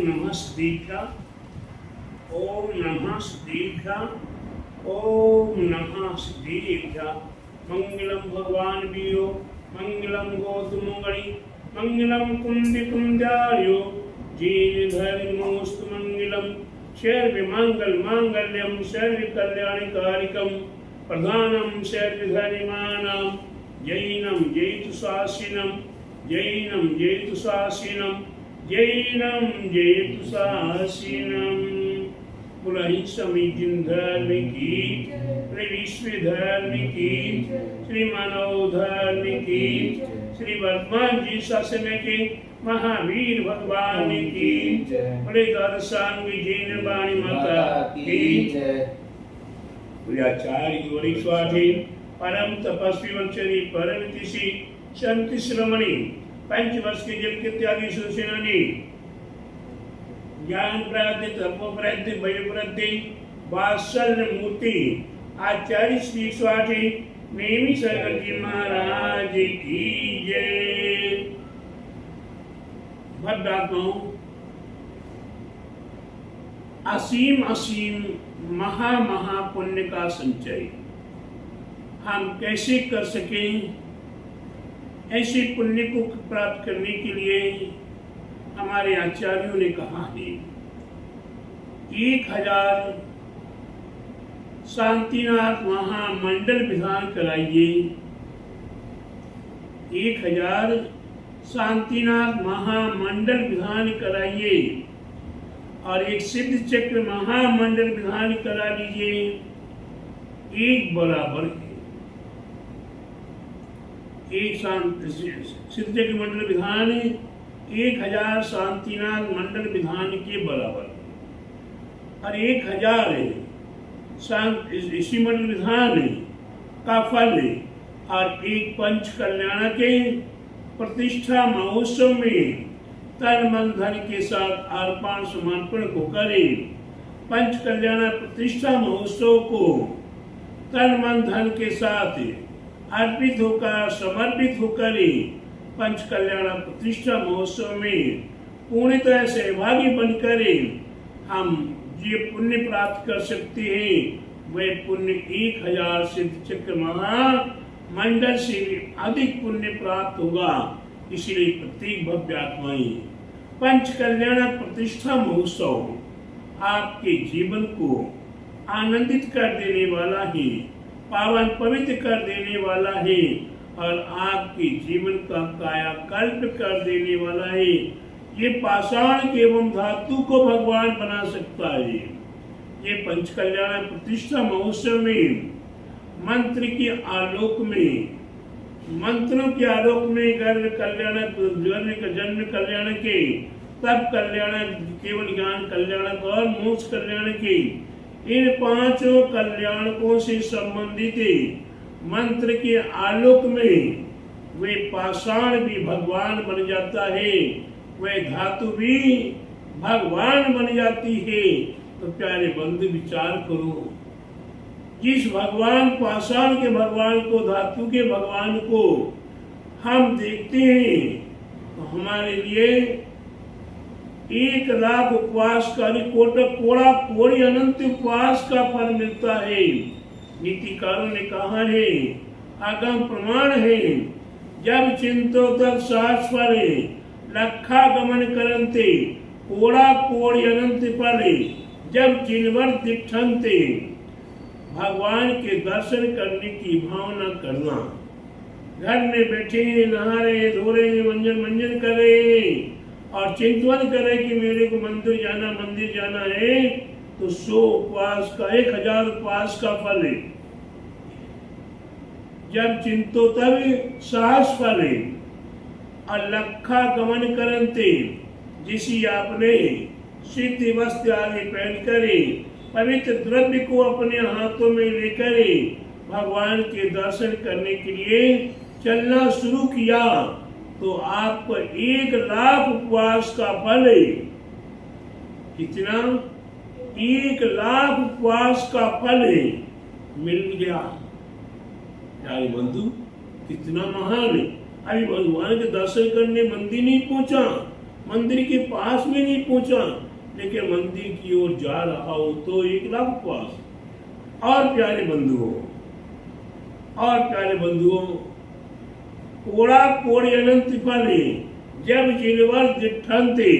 नमः दीक्षा, ओम नमः दीक्षा, ओम नमः दीक्षा। मंगलम भगवान वियो, मंगलम गौतमगणि, मंगलम कुंदी कुंजारियो, जीव धर्मोस्तु मंगलम, शर्व मंगल मांगल्यम, सर्व कल्याणकारिकम, प्रधानम सर्व धर्माणाम, जैनम जयतु शासिनम, जैनम जयतु शासिनम, जैनम जयतु शासिनम। पुरहि समीचीन धर्म की, विश्व धर्म की, श्री मानव धर्म की, श्री वर्तमान जी शासन के महावीर भगवान की, बड़े दर्शन जीन वाणी माता की। आचार्य वरिष्ठाधीन परम तपस्वी वंशनी परम ऋषि संत श्रमणी पंचवर्ष के जल के त्यागी सुसेनानी, ज्ञान प्राप्ति तप प्राप्ति भय प्राप्ति वात्सल्य मूर्ति आचार्य श्री स्वामी नेमी सरकार जी महाराज की जय। भद्रात्माओं, असीम असीम महा पुण्य का संचय हम कैसे कर सकें, ऐसे पुण्य को प्राप्त करने के लिए हमारे आचार्यों ने कहा है 1000 शांतिनाथ महामंडल विधान कराइए। 1000 शांतिनाथ महामंडल विधान कराइए और एक सिद्ध चक्र महामंडल विधान करा लीजिए, एक बराबर है। एक सिद्ध चक्र मंडल विधान 1000 शांतिनाथ मंडल विधान के बराबर और 1000 इसी मंडल विधान का फल और एक पंच कल्याण के प्रतिष्ठा महोत्सव में तन मन धन के साथ अर्पण समर्पण को करे। पंच कल्याण प्रतिष्ठा महोत्सव को तन मन धन के साथ अर्पित होकर समर्पित होकर पंच कल्याण प्रतिष्ठा महोत्सव में पूर्णतः सहभागी बनकर हम ये पुण्य प्राप्त कर सकते हैं। वह पुण्य 1000 सिद्ध चक्र महामंडल से अधिक पुण्य प्राप्त होगा। इसलिए प्रत्येक भव्य आत्माएं पंच कल्याण प्रतिष्ठा महोत्सव आपके जीवन को आनंदित कर देने वाला है, पावन पवित्र कर देने वाला है और आपके जीवन का कायाकल्प कर देने वाला है। ये पाषाण एवं धातु को भगवान बना सकता है। ये पंच कल्याण प्रतिष्ठा महोत्सव में मंत्र के आलोक में, मंत्रों के आलोक में गर्व कल्याण, जन्म कल्याण के, तप कल्याण, केवल ज्ञान कल्याण और मोक्ष कल्याण के, इन 5 कल्याणकों से संबंधित मंत्र के आलोक में वे पाषाण भी भगवान बन जाता है, वह धातु भी भगवान बन जाती है। तो प्यारे बंधु विचार करो, जिस भगवान पाषाण के भगवान को, धातु के भगवान को हम देखते हैं तो हमारे लिए 1 लाख उपवास का कोड़ा कोड़ी अनंत उपवास का फल मिलता है। नीतिकारों ने कहा है, आगम प्रमाण है, जब चिंतो तब सास फले लखा गमन करंते, कोड़ा कोड़ी अनंत फले जब चिन्वर दिठंते। भगवान के दर्शन करने की भावना करना, घर में बैठे नहा रहे, धो रहे, मंजन कर रहे और चिंतन करे कि मेरे को मंदिर जाना है, तो 100 उपवास का 1000 उपवास का फल है। जब चिंतो तब साहस फल है और लखा गमन करंते, जिसी आपने सिद्ध वस्त्र आदि पहन करे, पवित्र द्रव्य को अपने हाथों में लेकर भगवान के दर्शन करने के लिए चलना शुरू किया, तो आपको 1 लाख उपवास का फल है। कितना? 1 लाख उपवास का फल है मिल गया। प्यारे बंधु, कितना महान है। अभी भगवान के दर्शन करने मंदिर नहीं पहुंचा, मंदिर के पास में नहीं पहुंचा, लेकिन मंदिर की ओर जा रहा हो तो एकलव्य पास। और प्यारे बंधुओं, कोड़ा कोड़ी अनंत फले जब जिलवर दिठंते,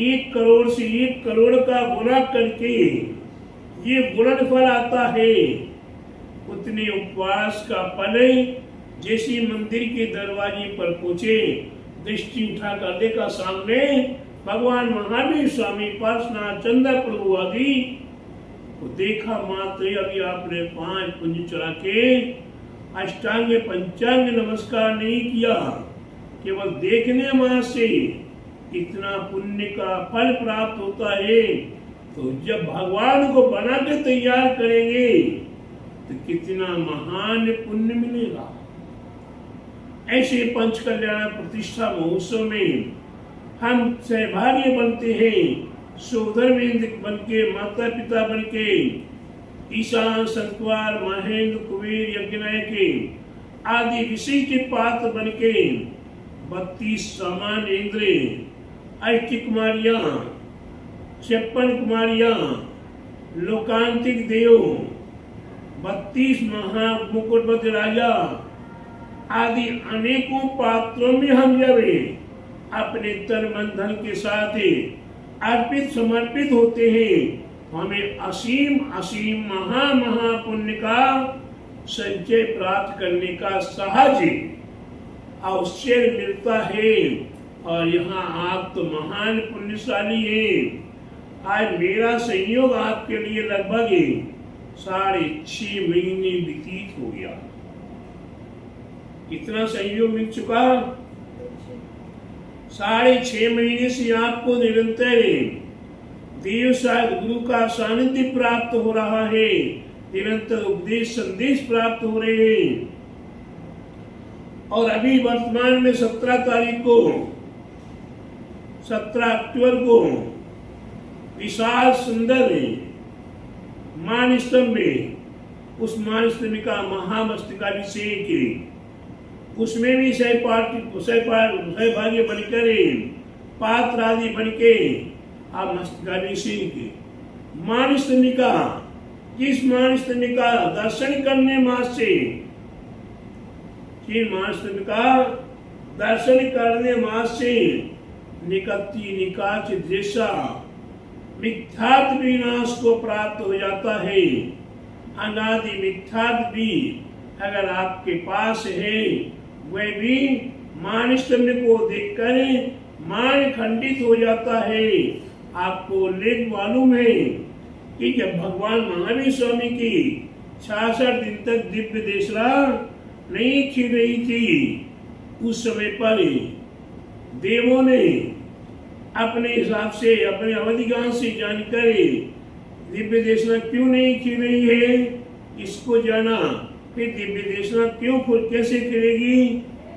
1 करोड़ से 1 करोड़ का गुना करके ये गुणन फल आता है। उतने उपवास का फल जैसे मंदिर के दरवाजे पर पहुंचे, दृष्टि उठा कर देखा सामने भगवान महावीर स्वामी पार्श्वनाथ चंद्र प्रभु आदि को देखा। मात्र अभी आपने 5 पुंज चढ़ा के अष्टांग पंचांग नमस्कार नहीं किया, केवल देखने मात्र से इतना पुण्य का फल प्राप्त होता है। तो जब भगवान को बना के तैयार करेंगे तो कितना महान पुण्य मिलेगा। ऐसे पंच कल्याण प्रतिष्ठा महोत्सव में हम सहभागी बनते हैं, सोधर्मेंद्र बन के, माता पिता बन के, ईशान सतवार महेंद्र कुबेर यज्ञनायक आदि विशिष्ट पात्र बन के 32 सामान्य इंद्र, 8 कुमारियां, 56 कुमारियां, लोकांतिक देव, 32 महामुकुटपति राजा आदि अनेकों पात्रों में हम जब अपने तन मन धन के साथ अर्पित समर्पित होते हैं, हमें असीम महा पुण्य का संचय प्राप्त करने का सहज अवसर मिलता है। और यहाँ आप तो महान पुण्यशाली हैं। आज मेरा संयोग आपके लिए लगभग 6.5 महीने व्यतीत हो गया। कितना संयोग मिल चुका? 6.5 महीने से आपको निरंतर देव साथ गुरु का सानिध्य प्राप्त हो रहा है, निरंतर उपदेश संदेश प्राप्त हो रहे हैं। और अभी वर्तमान में 17 तारीख को 17 अक्टूबर को विशाल सुंदर मानस्तंभ में, उस मानस्तंभ का महामस्तकाभिषेक है, उसमें भी सहभागी बनकर पात्र आदि बनके आप मस्तकाभिषेक मानस्तंभ का, जिस मानस्तंभ का दर्शन करने मात्र से, जिस मानस्तंभ का दर्शन करने मात्र से निकटती निकाच दृशा मिथ्यात्व विनाश को प्राप्त हो जाता है। अनादि मिथ्यात्व भी अगर आपके पास है, वह भी मानस्तंभ को देखकर मान खंडित हो जाता है। आपको लेख मालूम है कि जब भगवान महावीर स्वामी की 66 दिन तक दिव्य देशरा नहीं खिल रही थी, उस समय पर देवों ने अपने हिसाब से, अपने अवधिगान से जानकर दिव्य देशना क्यों नहीं खिल रही है, इसको जाना। फिर दिव्य देशना क्यों कैसे खिलेगी?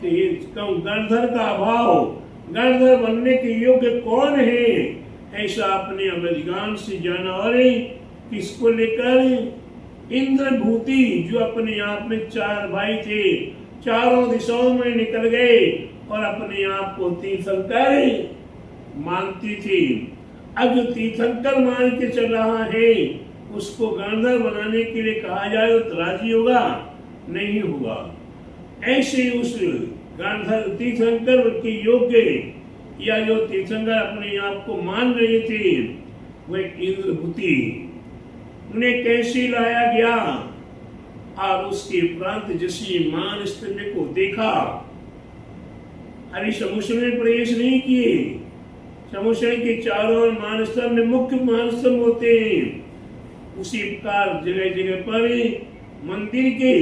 तो ये गणधर का अभाव, गणधर बनने के योग्य कौन है, ऐसा अपने अवधिगान से जाना। और किसको लेकर? इंद्रभूति, जो अपने आप में 4 भाई थे, चारों दिशाओं में निकल गए और अपने आप को तीर्थंकर मानती थी। अब जो तीर्थंकर मान के चल रहा है, उसको गणधर बनाने के लिए कहा जाए तो राजी होगा? नहीं होगा। ऐसे उस गणधर तीर्थंकर के योग्य, या जो तीर्थंकर अपने आप को मान रहे थे, वह इंद्रभूति, उन्हें कैसे लाया गया और उसके उपरांत जैसे मानस्तंभ को देखा, अरे समुद्र में प्रवेश नहीं किए। समुद्र के चारों ओर मानस्तंभ में मुख्य मानस्तंभ होते हैं। उसी प्रकार जगह जगह पर मंदिर के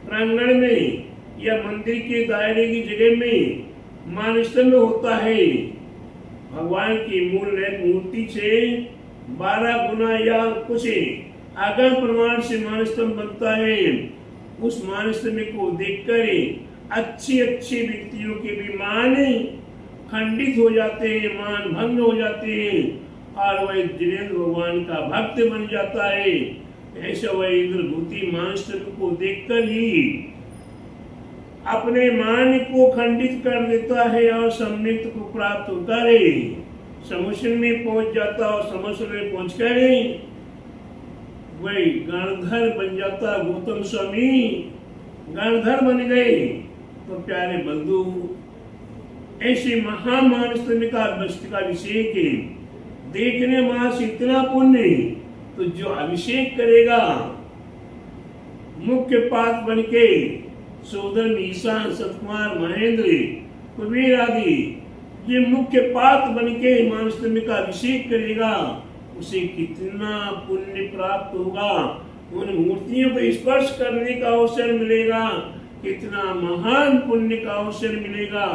प्रांगण में या मंदिर के दायरे की जगह में मानस्तंभ होता है। भगवान की मूल मूर्ति से 12 गुना या कुछ आगम प्रमाण से मानस्तंभ बनता है। उस मानस्तंभ को देखकर अच्छे व्यक्तियों के भी मान खंडित हो जाते हैं, मान भंग हो जाते हैं और वह जिनेन्द्र भगवान का भक्त बन जाता है। ऐसा वह इंद्रभूति मानस्तंभ को देखकर ही अपने मान को खंडित कर देता है और सम्मित को प्राप्त होता है, समुद्र में पहुंच जाता और समुद्र में पहुंचकर वही गणधर बन जाता। गौतम स्वामी गणधर बन गए। तो प्यारे बंधु, ऐसे महामानस का अभिषेक है, देखने मां से इतना पुण्य, तो जो अभिषेक करेगा मुख्य पात बन के सोदन ईशान सतकुमार महेंद्र कुबेर आदि ये मुख्य पात बन के मानसमी का अभिषेक करेगा, उसे कितना पुण्य प्राप्त होगा, उन मूर्तियों को स्पर्श करने का अवसर मिलेगा, कितना महान पुण्य का अवसर मिलेगा।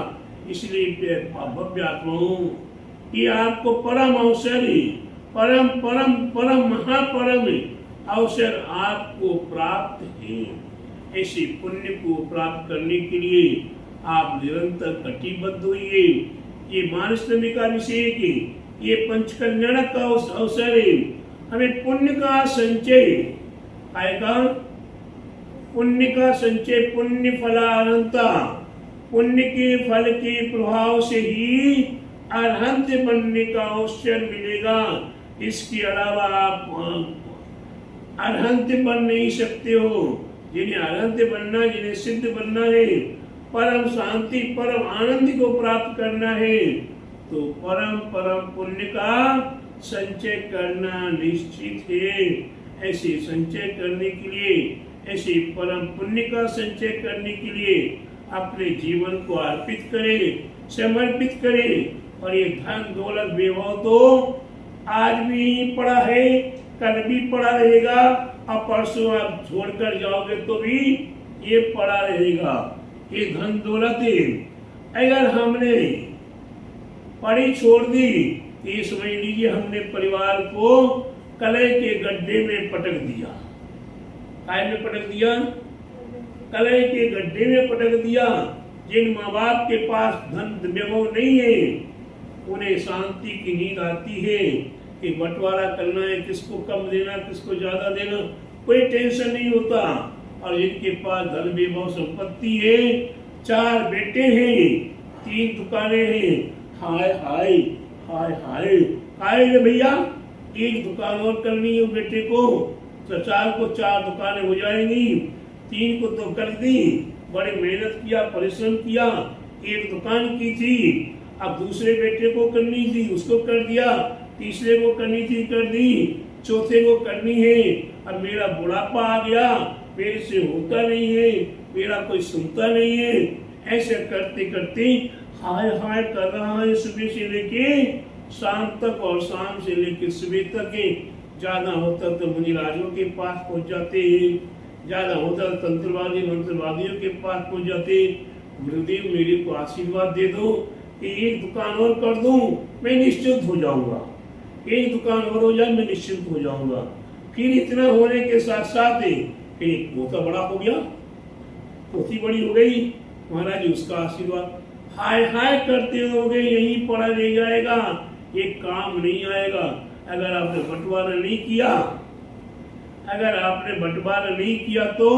इसलिए भव्य आत्माओं, ये आपको परम अवसर, परम परम परम महापरम अवसर आपको प्राप्त है। ऐसे पुण्य को प्राप्त करने के लिए आप निरंतर कटिबद्ध होइए। ये मानसमी का अभिषेक है, ये पंचकल्याण का अवसर है। हमें पुण्य का संचय आएगा, पुण्य का संचय, पुण्य फलानंता, पुण्य के फल के प्रभाव से ही अरहंत बनने का अवसर मिलेगा। इसके अलावा आप अरहंत बन नहीं सकते हो। जिन्हें अरहंत बनना, जिन्हें सिद्ध बनना है, परम शांति परम आनंद को प्राप्त करना है, तो परम परम पुण्य का संचय करना निश्चित है। ऐसे संचय करने के लिए, ऐसे परम पुण्य का संचय करने के लिए अपने जीवन को अर्पित करें, समर्पित करें। और ये धन दौलत वैभव तो आज भी पड़ा है, कल भी पड़ा रहेगा, और परसों आप छोड़कर जाओगे तो भी ये पड़ा रहेगा। ये धन दौलत अगर हमने पड़ी छोड़ दी तो ये समझ लीजिए हमने परिवार को कलह के गड्ढे में पटक दिया। काय में पटक दिया? कलह के गड्ढे में पटक दिया। जिन माँ बाप के पास धन वैभव नहीं है, उन्हें शांति की नींद आती है कि बंटवारा करना है, किसको कम देना, किसको ज्यादा देना, कोई टेंशन नहीं होता। और जिनके पास धन वैभव संपत्ति है, 4 बेटे हैं, 3 दुकानें हैं, हाय हाय हाय हाय हाय रे भैया, 1 दुकान और करनी है बेटे को, तो 4 को 4 दुकानें हो जाएंगी। 3 को तो कर दी, बड़ी मेहनत किया, परिश्रम किया, 1 दुकान की थी, अब दूसरे बेटे को करनी थी, उसको कर दिया, तीसरे को करनी थी, कर दी, चौथे को करनी है। अब मेरा बुढ़ापा आ गया, मेरे से होता नहीं है, मेरा कोई सुनता नहीं है। ऐसे करते करते हाय हाय कर रहा है सुबह से लेके शाम तक, और शाम से लेके सुबह तक। ज्यादा होता तो मुनिराजों के पास पहुंच जाते हैं, ज्यादा होता तो तंत्रवादी मंत्रवादियों के पास पहुंच जाते। गुरुदेव मेरे को आशीर्वाद दे दो कि 1 दुकान और कर दूं, मैं निश्चिंत हो जाऊंगा। 1 दुकान और हो जाए, मैं निश्चिंत हो जाऊंगा। फिर इतना होने के साथ साथ एक पोता बड़ा हो गया, पोती बड़ी हो गई, महाराज उसका आशीर्वाद हाय हाय करते रहोगे, यहीं पड़ा रह जाएगा, ये काम नहीं आएगा। अगर आपने बंटवारा नहीं किया, अगर आपने बंटवारा नहीं किया तो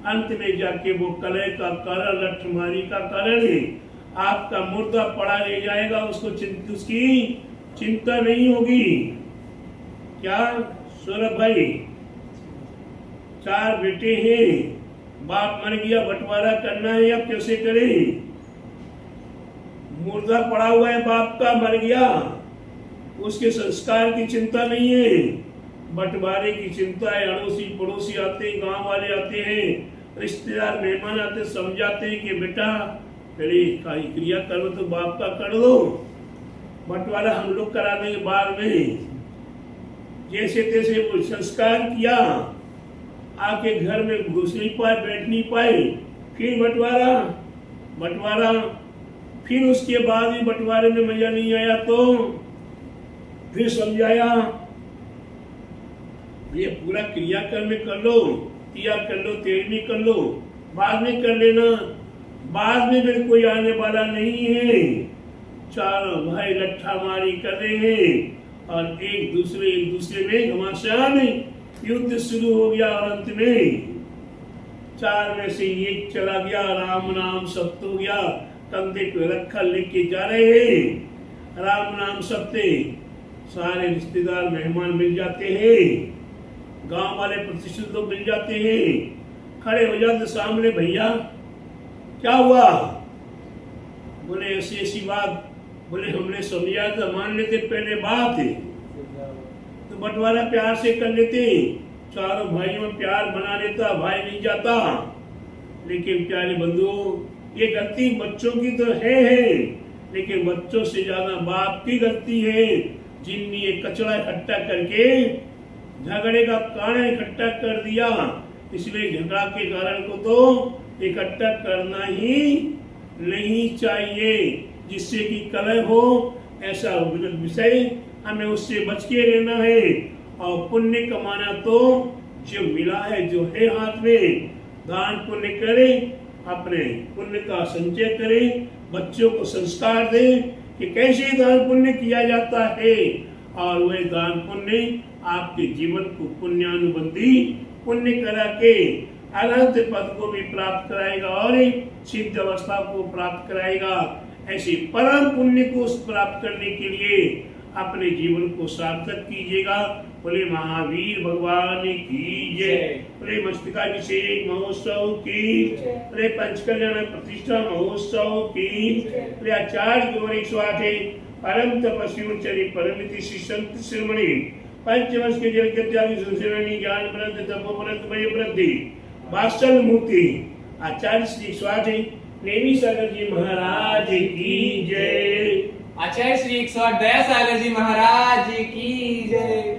अंत में जाके वो कलह का कारण, लठमारी का कारण है, आपका मुर्दा पड़ा रह जाएगा, उसकी चिंता नहीं होगी। क्या सौरभ भाई, 4 बेटे हैं, बाप मर गया, बंटवारा करना है, अब कैसे करें? मुर्दा पड़ा हुआ है, बाप का मर गया, उसके संस्कार की चिंता नहीं है, बंटवारे की चिंता है। अड़ोसी पड़ोसी आते हैं, गांव वाले आते हैं, रिश्तेदार मेहमान आते, समझाते हैं कि बेटा पहले क्रिया करो तो बाप का कर दो, बंटवारा हम लोग करा देंगे बाद में। जैसे तैसे वो संस्कार किया, आके घर में घुस नहीं पाए, बैठ नहीं पाए, फिर बंटवारा, फिर उसके बाद भी बंटवारे में मजा नहीं आया तो फिर समझाया, ये पूरा क्रियाकर्म कर लो, किया कर लो, 13वीं कर लो, बाद में कर लेना, बाद में फिर कोई आने वाला नहीं है। चारों भाई लट्ठा मारी कर रहे हैं और एक दूसरे में घमासान युद्ध शुरू हो गया। और अंत में 4 में से एक चला गया, राम नाम सत्य हो गया। कंधे पे रखा लेके जा रहे हैं, राम नाम सत्य। सारे रिश्तेदार मेहमान मिल जाते हैं, गांव वाले प्रतिष्ठित लोग मिल जाते हैं, खड़े हो जाते सामने। भैया क्या हुआ? बोले ऐसी ऐसी बात। बोले हमने समझा था, मान लेते पहले बात है तो बंटवारा प्यार से कर लेते, चारों भाइयों में प्यार बना लेता, भाई नहीं जाता। लेकिन प्यारे बंधुओं, ये गलती बच्चों की तो है, लेकिन बच्चों से ज्यादा बाप की गलती है, जिनने ये कचरा इकट्ठा करके झगड़े का कारण इकट्ठा कर दिया। इसलिए झगड़ा के कारण को तो इकट्ठा करना ही नहीं चाहिए, जिससे कि कलह हो, ऐसा विषय हमें उससे बच के रहना है। और पुण्य कमाना तो जो मिला है, जो है हाथ में, दान पुण्य करे, अपने पुण्य का संचय करे, बच्चों को संस्कार दे कि कैसे दान पुण्य किया जाता है, और वह दान पुण्य आपके जीवन को पुण्यानुबंधी पुण्य करा के अनंत पद को भी प्राप्त कराएगा और सिद्ध अवस्था को प्राप्त कराएगा। ऐसे परम पुण्य को प्राप्त करने के लिए अपने जीवन को सार्थक कीजिएगा। बोले महावीर भगवान की जय, बोले मस्तकाभिषेक महोत्सव की, बोले पंचकल्याण प्रतिष्ठा महोत्सव की, बोले आचार्य गौर 108 परम तपस्वी परमिति श्री संत शिरोमणि पंचवर्ष के जल त्यागी संसेवनी ज्ञान वृद्ध तपोवृद्ध वय वृद्धि वात्सल मूर्ति आचार्य श्री 108 नेमी सागर जी महाराज की जय। आचार्य श्री 108 दया सागर जी महाराज की जय।